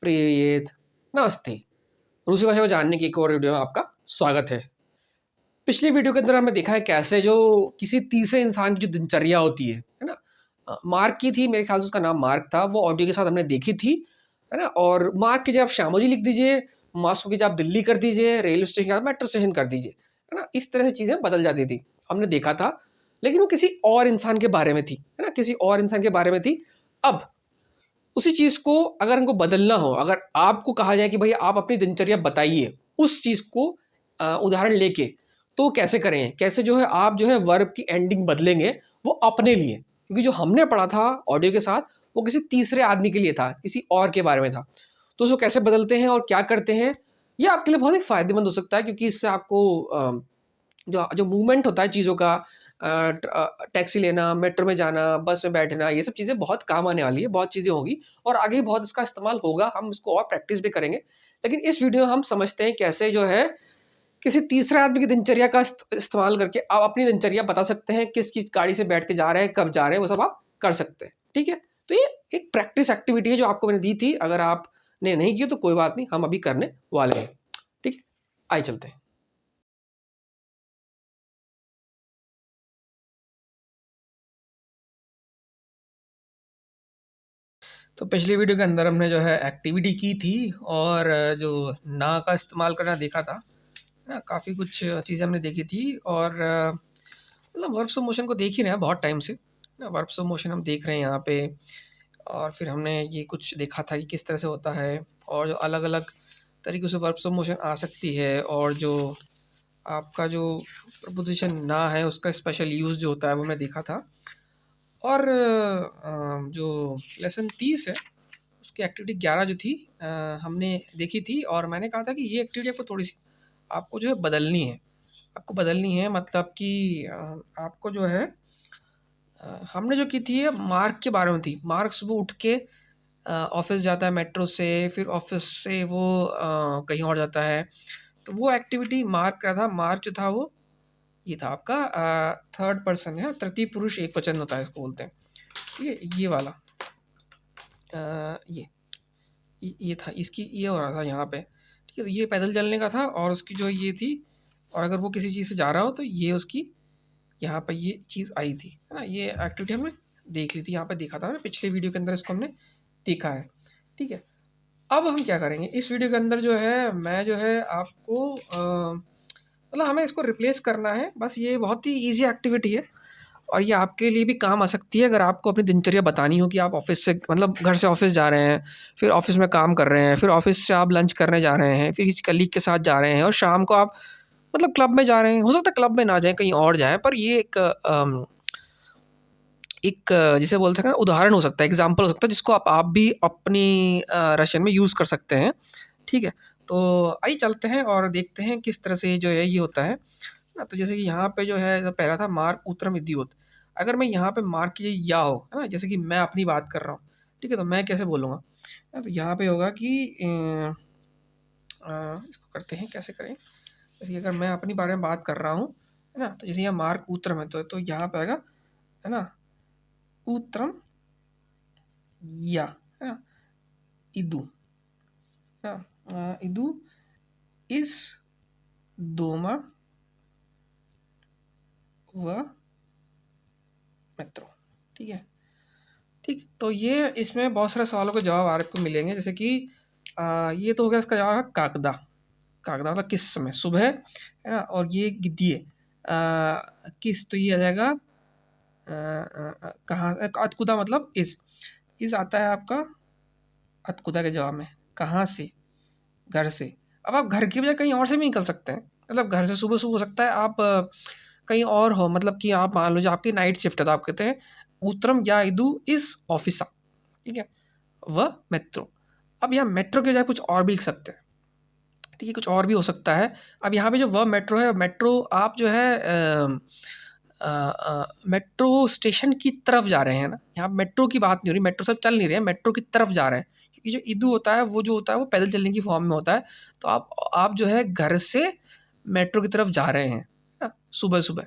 प्रियत, नमस्ते। रूसी भाषा को जानने की एक और वीडियो में आपका स्वागत है। पिछली वीडियो के अंदर हमने देखा है कैसे जो किसी तीसरे इंसान की जो दिनचर्या होती है ना? मार्क की थी, मेरे ख्याल से उसका नाम मार्क था, वो ऑडियो के साथ हमने देखी थी, है ना? और मार्क की जगह आप शामोजी लिख दीजिए, मॉस्को की जगह आप दिल्ली कर दीजिए, रेलवे स्टेशन की जगह मेट्रो स्टेशन कर दीजिए, है ना? इस तरह से चीज़ें बदल जाती थी, हमने देखा था। लेकिन वो किसी और इंसान के बारे में थी, है ना? किसी और इंसान के बारे में थी। अब उसी चीज़ को अगर हमको बदलना हो, अगर आपको कहा जाए कि भई आप अपनी दिनचर्या बताइए, उस चीज़ को उदाहरण लेके, तो कैसे करें? कैसे जो है आप जो है वर्ब की एंडिंग बदलेंगे, वो अपने लिए। क्योंकि जो हमने पढ़ा था ऑडियो के साथ, वो किसी तीसरे आदमी के लिए था, किसी और के बारे में था। तो उसको कैसे बदलते हैं और क्या करते हैं, ये आपके लिए बहुत ही फ़ायदेमंद हो सकता है क्योंकि इससे आपको जो जो मूवमेंट होता है चीज़ों का, टैक्सी लेना, मेट्रो में जाना, बस में बैठना, ये सब चीज़ें बहुत काम आने वाली है, बहुत चीज़ें होंगी और आगे भी बहुत इसका इस्तेमाल होगा, हम इसको और प्रैक्टिस भी करेंगे। लेकिन इस वीडियो में हम समझते हैं कैसे जो है किसी तीसरे आदमी की दिनचर्या का इस्तेमाल करके आप अपनी दिनचर्या बता सकते हैं, किस-किस गाड़ी से बैठ के जा रहे हैं, कब जा रहे हैं, वो सब आप कर सकते हैं। ठीक है? तो ये एक प्रैक्टिस एक्टिविटी है जो आपको मैंने दी थी, अगर आपने नहीं की तो कोई बात नहीं, हम अभी करने वाले हैं। ठीक है? आइए चलते हैं। तो पिछली वीडियो के अंदर हमने जो है एक्टिविटी की थी और जो ना का इस्तेमाल करना देखा था, है ना? काफ़ी कुछ चीज़ें हमने देखी थी और मतलब वर्ब्स ऑफ मोशन को देख ही रहे हैं बहुत टाइम से, ना? वर्ब्स ऑफ मोशन हम देख रहे हैं यहाँ पे और फिर हमने ये कुछ देखा था कि किस तरह से होता है और जो अलग-अलग तरीक़ों से वर्ब्स ऑफ मोशन आ सकती है और जो आपका जो प्रीपोज़िशन ना है, उसका स्पेशल यूज़ जो होता है, वो हमने देखा था। और जो लेसन 30 है, उसकी एक्टिविटी 11 जो थी हमने देखी थी और मैंने कहा था कि ये एक्टिविटी आपको थोड़ी-सी आपको जो है बदलनी है। आपको बदलनी है मतलब कि आपको जो है हमने जो की थी ये मार्क के बारे में थी। मार्क सुबह उठ के ऑफ़िस जाता है मेट्रो से, फिर ऑफ़िस से वो कहीं और जाता है। तो वो एक्टिविटी मार्क का था। मार्क जो था वो ये था आपका थर्ड पर्सन है, तृतीय पुरुष एकवचन होता है इसको बोलते हैं। ये वाला ये था, इसकी ये हो रहा था यहाँ पे, ठीक है? तो ये पैदल चलने का था और उसकी जो ये थी और अगर वो किसी चीज़ से जा रहा हो तो ये उसकी यहाँ पे ये चीज़ आई थी, है ना? ये एक्टिविटी हमने देख ली थी, यहाँ पे देखा था ना पिछले वीडियो के अंदर इसको हमने देखा है, ठीक है? अब हम क्या करेंगे, इस वीडियो के अंदर जो है मैं जो है आपको मतलब हमें इसको रिप्लेस करना है, बस ये बहुत ही ईज़ी एक्टिविटी है और ये आपके लिए भी काम आ सकती है अगर आपको अपनी दिनचर्या बतानी हो कि आप ऑफ़िस से मतलब घर से ऑफ़िस जा रहे हैं, फिर ऑफ़िस में काम कर रहे हैं, फिर ऑफ़िस से आप लंच करने जा रहे हैं, फिर किसी कलीग के साथ जा रहे हैं और शाम को आप मतलब क्लब में जा रहे हैं। हो सकता है क्लब में ना जाएँ, कहीं और जाएँ, पर ये एक जिसे बोल सकते हैं उदाहरण हो सकता है, एग्ज़ाम्पल हो सकता है जिसको आप भी अपनी रचन में यूज़ कर सकते हैं, ठीक है? तो आइए चलते हैं और देखते हैं किस तरह से जो है ये होता है। ना? तो जैसे कि यहाँ पे जो है पहला था मार्क उत्तरम इद्योत। अगर मैं यहाँ पे मार्क की जगह या हो, है ना? जैसे कि मैं अपनी बात कर रहा हूँ, ठीक है? तो मैं कैसे बोलूँगा? तो यहाँ पे होगा कि इसको करते हैं, कैसे करें? जैसे कि अगर मैं अपनी बारे में बात कर रहा हूँ, है ना? तो जैसे यहाँ मार्क उत्तरम है तो यहाँ पे आएगा, है ना? उत्तरम या, है ना? इदु, है ना? इदु इस दोमा व मेट्रो, ठीक है? ठीक, तो ये इसमें बहुत सारे सवालों के जवाब आपको मिलेंगे जैसे कि ये तो हो गया इसका जवाब है कागदा। कागदा मतलब किस समय? सुबह, है ना? और ये गिद्दिए किस तो ये आ जाएगा कहाँ अतकुदा मतलब इस आता है आपका अतकुदा के जवाब में। कहाँ से? घर से। अब आप घर की बजाय कहीं और से भी निकल सकते हैं। मतलब घर से सुबह-सुबह हो सकता है आप कहीं और हो, मतलब कि आप मान लीजिए आपकी नाइट शिफ्ट है तो आप कहते हैं उत्तरम याइदु इस ऑफिसा, ठीक है? व मेट्रो। अब यहाँ मेट्रो के बजाय कुछ और भी लिख सकते हैं, ठीक है? कुछ और भी हो सकता है। अब यहाँ पे जो व मेट्रो है, मेट्रो आप जो है मेट्रो स्टेशन की तरफ जा रहे हैं ना, यहाँ मेट्रो की बात नहीं हो रही, मेट्रो सब चल नहीं रहे हैं, मेट्रो की तरफ जा रहे हैं। क्योंकि जो इदु होता है वो जो होता है वो पैदल चलने की फॉर्म में होता है। तो आप जो है घर से मेट्रो की तरफ जा रहे हैं, ना? सुबह-सुबह,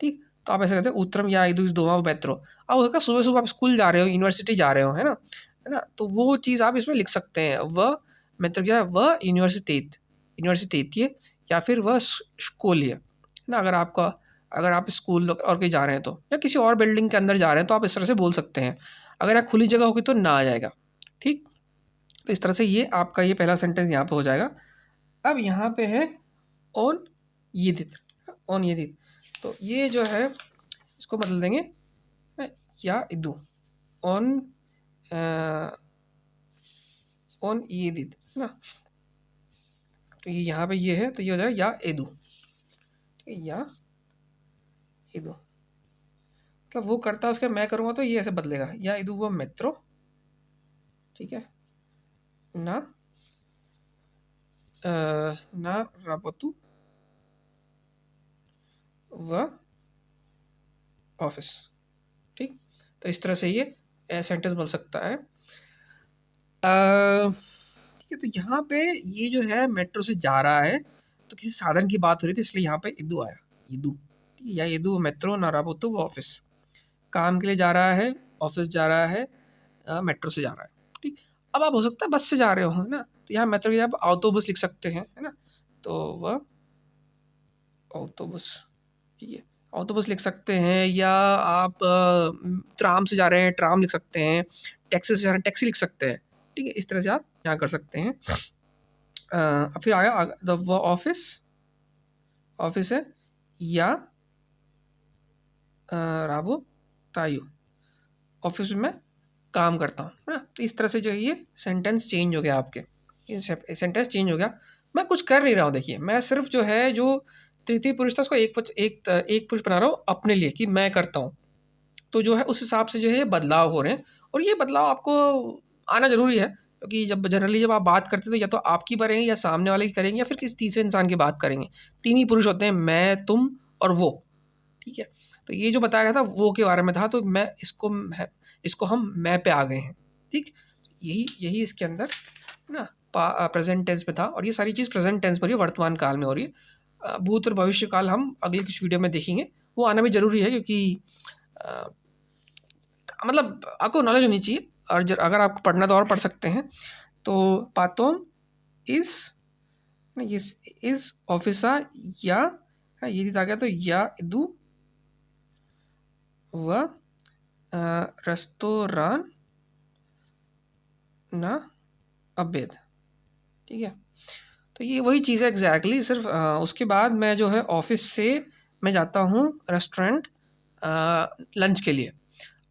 ठीक? तो आप ऐसे कहते हैं उत्तरम या इदु इस दोमा मेट्रो। अब हो सकता है सुबह-सुबह आप स्कूल जा रहे हो, यूनिवर्सिटी जा रहे हो, है ना? है ना, तो वो चीज़ आप इसमें लिख सकते हैं। वह मित्र क्या है, वह यूनिवर्सिटी है, या फिर वह स्कूल है ना। अगर आप स्कूल और कहीं जा रहे हैं तो, या किसी और बिल्डिंग के अंदर जा रहे हैं तो आप इस तरह से बोल सकते हैं। अगर यहाँ खुली जगह होगी तो ना आ जाएगा, ठीक। तो इस तरह से ये आपका ये पहला सेंटेंस यहाँ पे हो जाएगा। अब यहाँ पे है ऑन यीदित, ऑन यीदित, तो ये जो है इसको बदल देंगे या इदू, ऑन ऑन यीदित ना। तो ये यहाँ पे ये है, तो ये हो जाएगा या एदू, ठीक है, या एदू। मतलब वो करता है उसके मैं करूँगा तो ये ऐसे बदलेगा, या इदू वो मेट्रो, ठीक है ना, ना राबतु व ऑफिस, ठीक। तो इस तरह से ये सेंटेंस बोल सकता है। ठीक है, तो यहाँ पे ये जो है मेट्रो से जा रहा है, तो किसी साधन की बात हो रही थी इसलिए यहाँ पे इदू आया, इदू, ठीक है, या इदू मेट्रो ना राबतु वो ऑफिस। काम के लिए जा रहा है, ऑफिस जा रहा है, मेट्रो से जा रहा है, ठीक। अब आप हो सकता है बस से जा रहे हो, है ना, तो यहाँ मेट्रो की आप ऑटोबस लिख सकते हैं, है ना, तो वह ऑटोबस, ठीक है, ऑटोबस लिख सकते हैं। या आप ट्राम से जा रहे हैं, ट्राम लिख सकते हैं। टैक्सी से जा रहे हैं, टैक्सी लिख सकते हैं, ठीक है। इस तरह से आप यहाँ कर सकते हैं। फिर आया वो ऑफिस, ऑफिस है, या राबो तायु, ऑफिस में काम करता हूँ, है ना। तो इस तरह से जो है ये सेंटेंस चेंज हो गया आपके, ये सेंटेंस चेंज हो गया। मैं कुछ कर नहीं रहा हूँ, देखिए मैं सिर्फ जो है जो तृतीय पुरुष था उसको एक पुरुष बना रहा हूँ अपने लिए कि मैं करता हूँ। तो जो है उस हिसाब से जो है ये बदलाव हो रहे हैं, और ये बदलाव आपको आना ज़रूरी है, क्योंकि जब आप बात करते हो तो या तो आपकी करेंगे, या सामने वाले की करेंगे, या फिर किसी तीसरे इंसान की बात करेंगे। तीन ही पुरुष होते हैं, मैं, तुम और वो, ठीक है। तो ये जो बताया गया था वो के बारे में था, तो मैं इसको हम मैं पे आ गए हैं, ठीक। यही इसके अंदर ना प्रेजेंट टेंस में था, और ये सारी चीज़ प्रेजेंट टेंस में हो रही है, वर्तमान काल में हो रही है। भूत और भविष्य काल हम अगले कुछ वीडियो में देखेंगे, वो आना भी जरूरी है, क्योंकि मतलब आपको नॉलेज होनी चाहिए, और अगर आपको पढ़ना तो और पढ़ सकते हैं। तो पातोम इस ऑफिसा, या ये आ गया तो या इदू व रेस्टोरान ना अबेद, ठीक है। तो ये वही चीज़ है एग्जैक्टली, सिर्फ उसके बाद मैं जो है ऑफिस से मैं जाता हूँ रेस्टोरेंट लंच के लिए।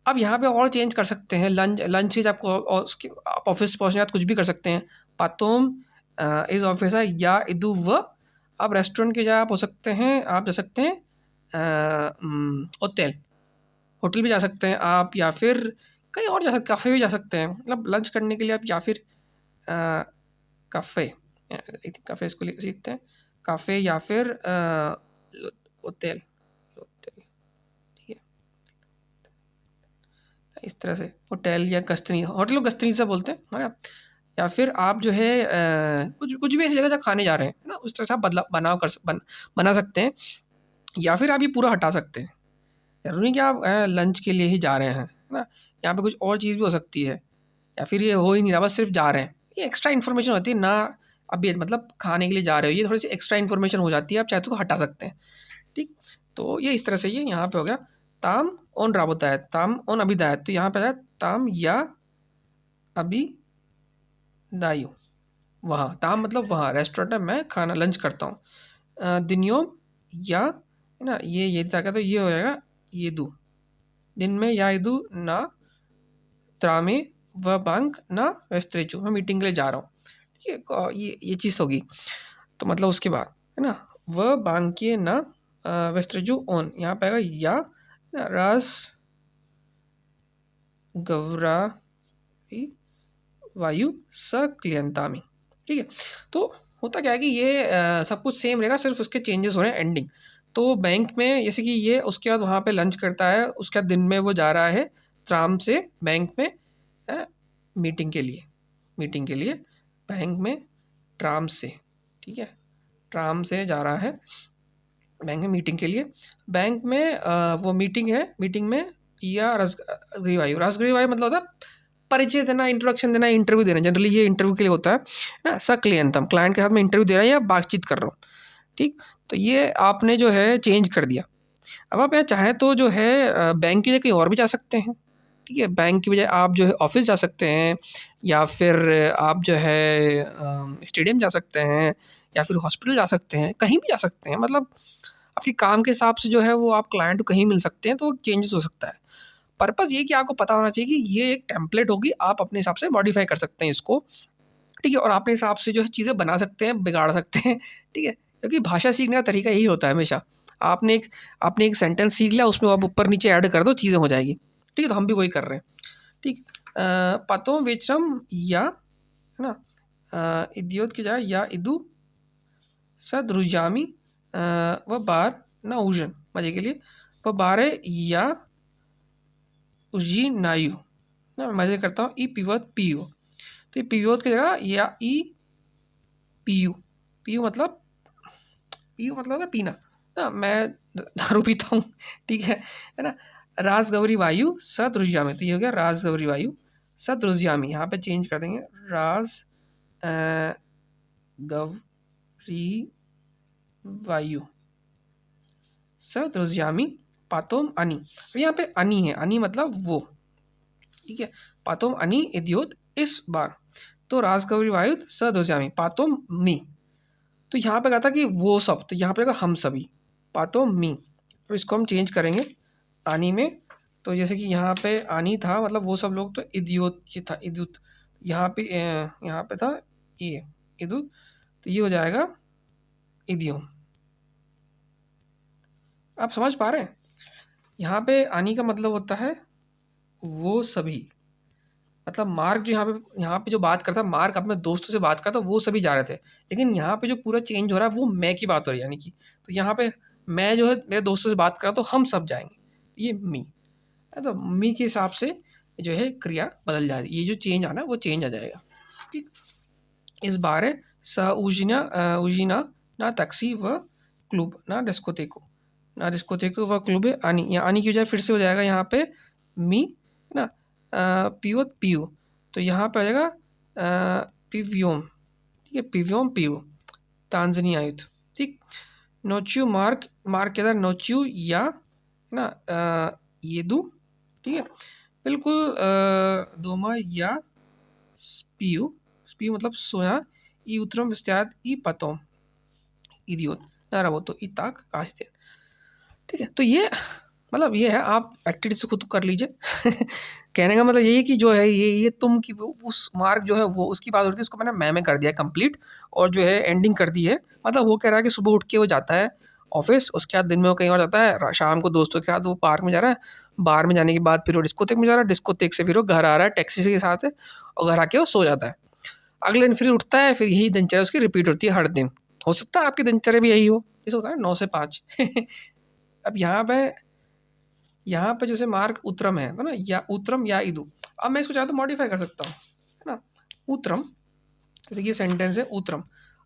अब यहाँ पे और चेंज कर सकते हैं, लंच चीज़ आपको, और उसके आप ऑफिस पहुँचने के बाद कुछ भी कर सकते हैं। पातोम इस ऑफिस है या इदू व, आप रेस्टोरेंट की जगह आप हो सकते हैं, आप जा सकते हैं होटल, होटल भी जा सकते हैं आप, या फिर कहीं और जा सकते, काफ़े भी जा सकते हैं, मतलब लंच करने के लिए आप, या फिर काफ़े, काफ़े इसको सीखते हैं, काफ़े, या फिर होटल, ठीक है। इस तरह से होटल या गस्तनी, होटल को गस्तनी से बोलते हैं, है ना। या फिर आप जो है कुछ भी ऐसी जगह जहाँ खाने जा रहे हैं, है ना, उस तरह से आप बना सकते हैं। या फिर आप ये पूरा हटा सकते हैं, ज़रूरी नहीं कि आप लंच के लिए ही जा रहे हैं, है ना। यहाँ पे कुछ और चीज़ भी हो सकती है, या फिर ये हो ही नहीं रहा, बस सिर्फ जा रहे हैं, ये एक्स्ट्रा इन्फॉर्मेशन होती है ना। अब ये मतलब खाने के लिए जा रहे हो, ये थोड़ी सी एक्स्ट्रा इन्फॉर्मेशन हो जाती है, आप चाहे तो हटा सकते हैं, ठीक। तो ये इस तरह से ये यहाँ पे हो गया ताम ऑन राबोतायत, ताम ऑन अभिदायत, तो यहाँ पे आया ताम या अभी दायु, वहाँ, ताम मतलब वहाँ, रेस्टोरेंट में मैं खाना लंच करता हूँ। दिनियों या, है ना, ये ताकत, तो ये हो जाएगा ये दू, दिन में या दू ना त्रामे व बैंक ना वेस्त्रेचू, मैं मीटिंग के लिए जा रहा हूँ, ठीक है। ये चीज़ होगी, तो मतलब उसके बाद, है ना, व बांके ना वेस्त्रेचू ऑन, यहाँ पे आएगा या ना रास गवरा वायु सक्लियंतामी, ठीक है। तो होता क्या है कि ये सब कुछ सेम रहेगा, सिर्फ उसके चेंजेस हो रहे हैं एंडिंग। तो बैंक में जैसे कि ये उसके बाद वहाँ पे लंच करता है, उसके बाद दिन में वो जा रहा है ट्राम से बैंक में मीटिंग के लिए बैंक में ट्राम से, ठीक है, ट्राम से जा रहा है बैंक में मीटिंग के लिए। बैंक में वो मीटिंग है, मीटिंग में या रसगृह वायु मतलब होता है परिचय देना, इंट्रोडक्शन देना, इंटरव्यू देना, जनरली ये इंटरव्यू के लिए होता है ना। स क्लियंतम, क्लाइंट के साथ मैं इंटरव्यू दे रहा हूँ या बातचीत कर रहा हूँ, ठीक। तो ये आपने जो है चेंज कर दिया। अब आप यहाँ चाहें तो जो है बैंक की जगह कहीं और भी जा सकते हैं, ठीक है। बैंक की बजाय आप जो है ऑफिस जा सकते हैं, या फिर आप जो है स्टेडियम जा सकते हैं, या फिर हॉस्पिटल जा सकते हैं, कहीं भी जा सकते हैं। मतलब अपनी काम के हिसाब से जो है वो आप क्लाइंट को कहीं मिल सकते हैं, तो चेंजेस हो सकता है। पर्पज़ ये कि आपको पता होना चाहिए कि ये एक टेम्पलेट होगी, आप अपने हिसाब से मॉडिफाई कर सकते हैं इसको, ठीक है। और अपने हिसाब से जो है चीज़ें बना सकते हैं, बिगाड़ सकते हैं, ठीक है। क्योंकि भाषा सीखने का तरीका यही होता है हमेशा। आपने एक सेंटेंस सीख लिया, उसमें आप ऊपर नीचे ऐड कर दो, चीज़ें हो जाएगी, ठीक है। तो हम भी वही कर रहे हैं, ठीक। पतो वेचरम या, है ना, इदियोत की जाए या इदु सदरुजामी व बार ना उजन, मजे के लिए व बारे या उजी नायु ना, मैं मजे करता हूँ। ई पीवत पीयू, तो ये पीवत की जगह या ई पीयू, पीयू मतलब होता है पीना ना, मैं दारू पीता हूँ, ठीक है ना। राज गौरी वायु सदरुजामी, तो ये हो गया राज गौरी वायु सदरुजामी। यहाँ पे चेंज कर देंगे, राज गौरी वायु सदरुजामी पातोम अनि। तो यहाँ पे अनि है, अनि मतलब वो, ठीक है। पातोम अनि इदियोत इस बार, तो राज गौरी वायु सदरुजामी पातोम मी। तो यहाँ पे कहा था कि वो सब, तो यहाँ पे कहा हम सभी, पातो मी। तो इसको हम चेंज करेंगे आनी में। तो जैसे कि यहाँ पे आनी था मतलब वो सब लोग, तो इदियोत ये था, इदुत। यहाँ पे था ये इदुत, तो ये हो जाएगा इदियोम। आप समझ पा रहे हैं? यहाँ पे आनी का मतलब होता है वो सभी, मतलब मार्क जो यहाँ पे जो बात करता है, मार्क अपने दोस्तों से बात करता, वो सभी जा रहे थे। लेकिन यहाँ पे जो पूरा चेंज हो रहा है वो मैं की बात हो रही है, यानी कि तो यहाँ पे मैं जो है मेरे दोस्तों से बात कर रहा, तो हम सब जाएंगे, ये मी है। तो मी के हिसाब से जो है क्रिया बदल जाएगी, ये जो चेंज आना है वो चेंज आ जाएगा, ठीक। इस बार है स उजिना ना टैक्सी व क्लूब ना डिस्कोथेको व क्लूब है आनी। या आनी की बजाय फिर से हो जाएगा यहाँ पे मी, है ना। पीवत पीयू, तो यहाँ पे आ जाएगा पिव्योम, ठीक है। पिव्योम पीयू तांजनिया युद्ध, ठीक। नोच्यू मार्क के अंदर नोच्यू या, है ना, येदू, ठीक है। बिल्कुल दोमा या स्पीयू, स्पीयू मतलब सोया, ई उत्रम विस्तार ई पतोम इदियोत नारा वो, तो इताक कास्ते, ठीक है। तो ये मतलब ये है, आप एक्टिविटी से खुद कर लीजिए। कहने का मतलब यही है कि जो है ये तुम की उस मार्क जो है वो उसकी बात होती है, उसको मैंने मैं कर दिया कंप्लीट, और जो है एंडिंग कर दी है। मतलब वो कह रहा है कि सुबह उठ के वो जाता है ऑफिस, उसके बाद दिन में वो कहीं और जाता है, शाम को दोस्तों के साथ वो पार्क में जा रहा है, बार में जाने के बाद फिर वो डिस्कोथेक में जा रहा है, डिस्कोथेक से फिर वो घर आ रहा है टैक्सी के साथ है, और घर आके वो सो जाता है। अगले दिन फिर उठता है, फिर यही दिनचर्या उसकी रिपीट होती है हर दिन। हो सकता है आपकी दिनचर्या भी यही हो, जैसे होता है 9 से 5। अब यहाँ पे जैसे मार्क उत्रम है ना, या उत्रम या इदु। अब मैं इसको चाहता हूँ मॉडिफाई कर सकता हूँ, है ना। उत्रम, जैसे ये सेंटेंस है उत्रम,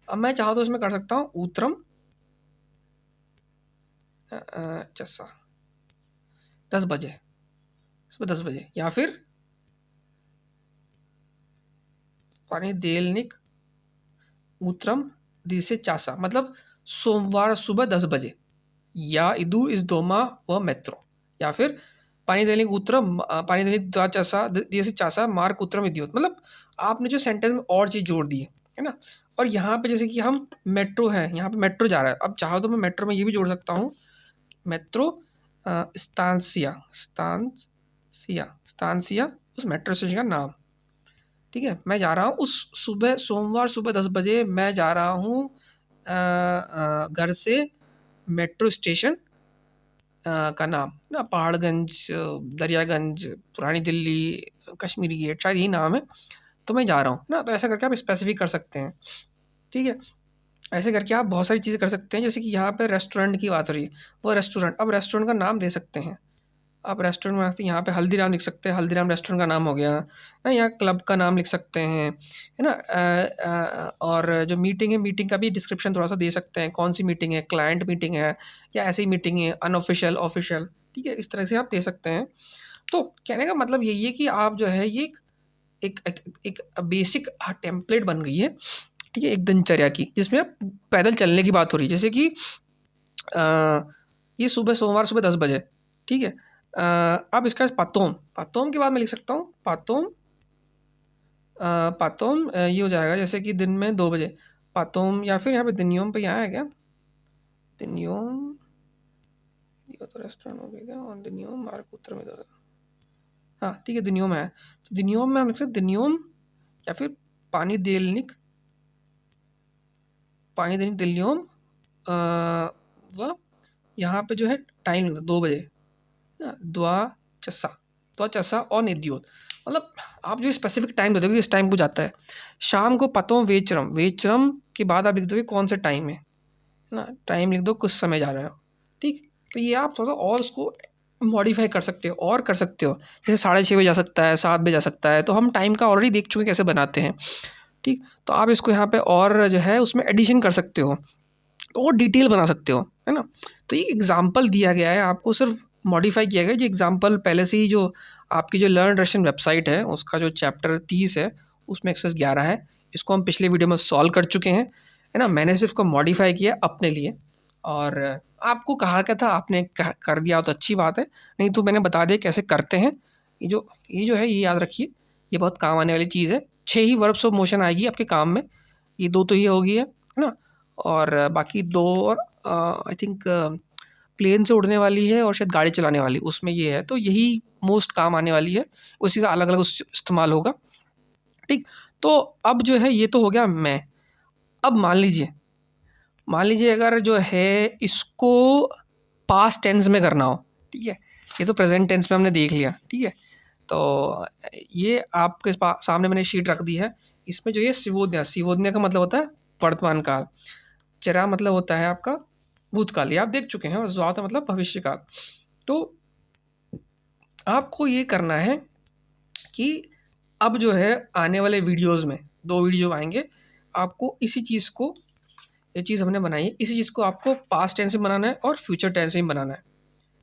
अब मैं चाहूँ तो इसमें कर सकता हूँ उत्रम चस्सा 10 बजे, सुबह 10 बजे, या फिर पानी देलनिक उत्रम दिसे चासा, मतलब सोमवार सुबह 10 बजे, या इदु इस दोमा व मेट्रो, या फिर पानी दैनिक उत्तरम पानी दैनिक चासा दिसे चासा मार्क उत्तरम इदियोत। मतलब आपने जो सेंटेंस में और चीज़ जोड़ दी है ना। और यहाँ पे जैसे कि हम मेट्रो है, यहाँ पे मेट्रो जा रहा है, अब चाहो तो मैं मेट्रो में ये भी जोड़ सकता हूँ, मेट्रो स्तानसिया उस मेट्रो स्टेशन का नाम, ठीक है। मैं जा रहा हूँ उस सुबह सोमवार सुबह 10 बजे मैं जा रहा हूँ घर से मेट्रो स्टेशन का नाम ना, पहाड़गंज, दरियागंज, पुरानी दिल्ली, कश्मीरी गेट, शायद यही नाम है, तो मैं जा रहा हूँ ना। तो ऐसा करके आप स्पेसिफिक कर सकते हैं, ठीक है। ऐसे करके आप बहुत सारी चीज़ें कर सकते हैं। जैसे कि यहाँ पे रेस्टोरेंट की बात हो रही है, वो रेस्टोरेंट, अब रेस्टोरेंट का नाम दे सकते हैं आप। रेस्टोरेंट में यहाँ पे हल्दीराम लिख सकते हैं, हल्दीराम रेस्टोरेंट का नाम हो गया ना। यहाँ क्लब का नाम लिख सकते हैं, है ना। और जो मीटिंग है, मीटिंग का भी डिस्क्रिप्शन थोड़ा सा दे सकते हैं, कौन सी मीटिंग है, क्लाइंट मीटिंग है या ऐसी मीटिंग है, अनऑफिशियल, ऑफिशियल, ठीक है। इस तरह से आप दे सकते हैं। तो कहने का मतलब यही है कि आप जो है ये एक एक, एक बेसिक टेम्पलेट बन गई है, ठीक है, एक दिनचर्या की, जिसमें पैदल चलने की बात हो रही है। जैसे कि ये सुबह सोमवार सुबह 10 बजे, ठीक है। अब इसका पातोम, पातोम के बाद मैं लिख सकता हूँ पातोम, पातोम ये हो जाएगा जैसे कि दिन में 2 बजे पातोम, या फिर यहाँ पे दिनियोम पे यहाँ है क्या, दिनियोम, ये तो रेस्टोरेंट हो गया और दिनियोम मार्ग उत्तर में, हाँ ठीक है दिनियोम है। तो दिनियोम में हम लिख सकते दिनियोम, या फिर पानी देलनिक, पानी देलनिक दिनियोम, व यहाँ पे जो है टाइम लिख दो 2 बजे, द्वा चस्सा और निद्योत, मतलब आप जो स्पेसिफिक टाइम दे दोगे इस टाइम को जाता है। शाम को पतों वेचरम, वेचरम के बाद आप लिख दोगे कौन सा टाइम है ना, टाइम लिख दो कुछ समय जा रहा हो, ठीक। तो ये आप थोड़ा सा और उसको मॉडिफाई कर सकते हो और कर सकते हो, जैसे 6:30 बजे जा सकता है, 7 बजे जा सकता है, तो हम टाइम का ऑलरेडी देख चुके कैसे बनाते हैं, ठीक। तो आप इसको यहाँ पे और जो है उसमें एडिशन कर सकते हो, तो वो डिटेल बना सकते हो, है ना। तो ये एग्जाम्पल दिया गया है, आपको सिर्फ मॉडिफाई किया गया। जो एग्जाम्पल पहले से ही जो आपकी जो लर्न रशियन वेबसाइट है उसका जो चैप्टर 30 है उसमें एक्सरसाइज 11 है, इसको हम पिछले वीडियो में सॉल्व कर चुके हैं, है ना। मैंने सिर्फ को मॉडिफाई किया अपने लिए, और आपको कहा क्या था, आपने कर दिया तो अच्छी बात है, नहीं तो मैंने बता दिया कैसे करते हैं। ये जो है ये याद रखिए, ये बहुत काम आने वाली चीज़ है। 6 ही वर्ब्स ऑफ मोशन आएगी आपके काम में, ये 2 तो ये होगी है ना, और बाकी 2 और आई थिंक प्लेन से उड़ने वाली है और शायद गाड़ी चलाने वाली, उसमें ये है, तो यही मोस्ट काम आने वाली है, उसी का अलग अलग इस्तेमाल होगा, ठीक। तो अब जो है ये तो हो गया मैं। अब मान लीजिए अगर जो है इसको पास्ट टेंस में करना हो, ठीक है, ये तो प्रेजेंट टेंस में हमने देख लिया, ठीक है। तो ये आपके सामने मैंने शीट रख दी है, इसमें जो ये सिवोदन्या का मतलब होता है वर्तमान काल, चरा मतलब होता है आपका भूतकाल, ये आप देख चुके हैं, और ज़्वात मतलब भविष्य काल। तो आपको ये करना है कि अब जो है आने वाले वीडियोस में 2 वीडियो आएंगे, आपको इसी चीज़ को, ये चीज़ हमने बनाई है, इसी चीज़ को आपको पास्ट टेंस में बनाना है और फ्यूचर टेंस में बनाना है,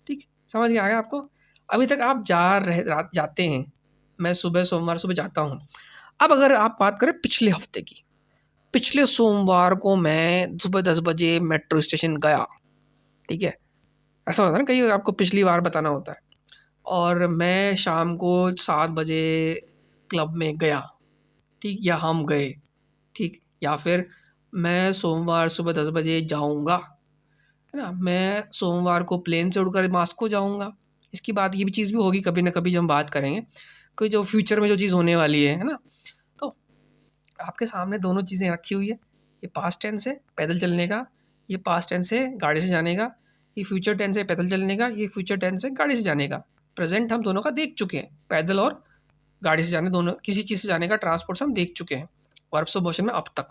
ठीक। समझ में आ गया आपको। अभी तक आप जाते हैं, मैं सुबह सोमवार सुबह जाता हूँ। अब अगर आप बात करें पिछले हफ्ते की, पिछले सोमवार को मैं सुबह 10 बजे मेट्रो स्टेशन गया, ठीक है। ऐसा होता है ना, कई आपको पिछली बार बताना होता है, और मैं शाम को 7 बजे क्लब में गया, ठीक, या हम गए, ठीक। या फिर मैं सोमवार सुबह 10 बजे जाऊंगा, है ना, मैं सोमवार को प्लेन से उड़कर मास्को जाऊंगा। इसकी बात ये भी चीज़ भी होगी कभी ना कभी जब हम बात करेंगे, कोई जो फ्यूचर में जो चीज़ होने वाली है ना। तो आपके सामने दोनों चीज़ें रखी हुई है, ये पास्ट टेंस है पैदल चलने का, ये पास्ट टेंस है गाड़ी से जाने का, ये फ्यूचर टेंस है पैदल चलने का, ये फ्यूचर टेंस है गाड़ी से जाने का। प्रेजेंट हम दोनों का देख चुके हैं, पैदल और गाड़ी से जाने, दोनों किसी चीज़ से जाने का ट्रांसपोर्ट से हम देख चुके हैं वर्ब्स ऑफ मोशन में अब तक,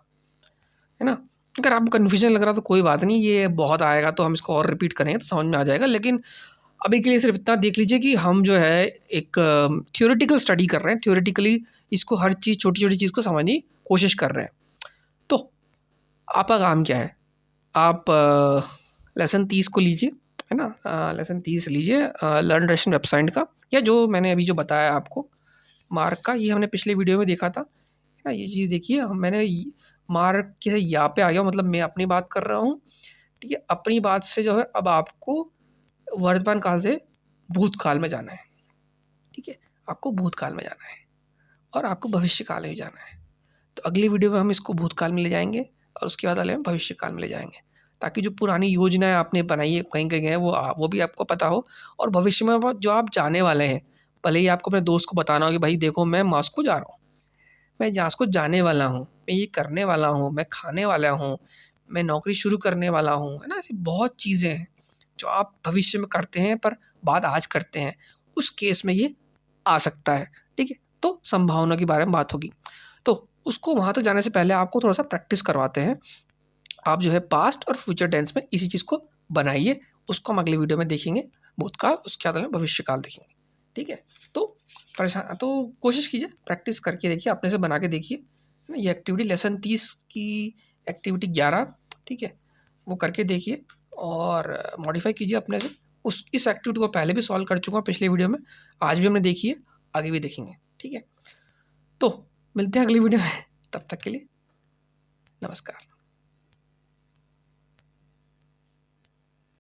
है ना। अगर आपको कन्फ्यूजन लग रहा तो कोई बात नहीं, ये बहुत आएगा तो हम इसको और रिपीट करेंगे तो समझ में आ जाएगा, लेकिन अभी के लिए सिर्फ इतना देख लीजिए कि हम जो है एक थ्योरेटिकल स्टडी कर रहे हैं, थ्योरेटिकली इसको हर चीज़ छोटी छोटी चीज़ को समझने की कोशिश कर रहे हैं। तो आपका काम क्या है, आप लेसन 30 को लीजिए, है ना, लेसन 30 लीजिए लर्न रशियन वेबसाइट का, या जो मैंने अभी जो बताया आपको मार्क का, ये हमने पिछले वीडियो में देखा था, है ना। ये चीज़ देखिए, मैंने मार्क के यहाँ पे आ गया, मतलब मैं अपनी बात कर रहा हूँ, ठीक है। अपनी बात से जो है अब आपको वर्तमान काल से भूतकाल में जाना है, ठीक है, आपको भूतकाल में जाना है और आपको भविष्य काल में जाना है। तो अगली वीडियो में हम इसको भूतकाल में ले जाएंगे और उसके बाद वाले में भविष्य काल में ले जाएंगे, ताकि जो पुरानी योजनाएं आपने बनाई है कहीं कहीं है वो भी आपको पता हो, और भविष्य में जो आप जाने वाले हैं, भले ही आपको अपने दोस्त को बताना हो कि भाई देखो मैं मास्को जा रहा हूँ, मैं मास्को जाने वाला हूँ, मैं ये करने वाला हूँ, मैं खाने वाला हूँ, मैं नौकरी शुरू करने वाला हूँ, है ना। ऐसी बहुत चीज़ें हैं जो आप भविष्य में करते हैं पर बात आज करते हैं, उस केस में ये आ सकता है, ठीक है। तो संभावना के बारे में बात होगी, तो उसको वहाँ तक जाने से पहले आपको थोड़ा सा प्रैक्टिस करवाते हैं। आप जो है पास्ट और फ्यूचर टेंस में इसी चीज़ को बनाइए, उसको हम अगले वीडियो में देखेंगे भूतकाल, उसके बाद में भविष्य काल देखेंगे, ठीक है। तो कोशिश कीजिए, प्रैक्टिस करके देखिए, अपने से बना के देखिए, ये एक्टिविटी लेसन 30 की एक्टिविटी 11, ठीक है, वो करके देखिए और मॉडिफाई कीजिए अपने से। इस एक्टिविटी को पहले भी सॉल्व कर चुका हूँ पिछले वीडियो में, आज भी हमने देखी है, आगे भी देखेंगे, ठीक है। तो मिलते हैं अगली वीडियो में, तब तक के लिए नमस्कार।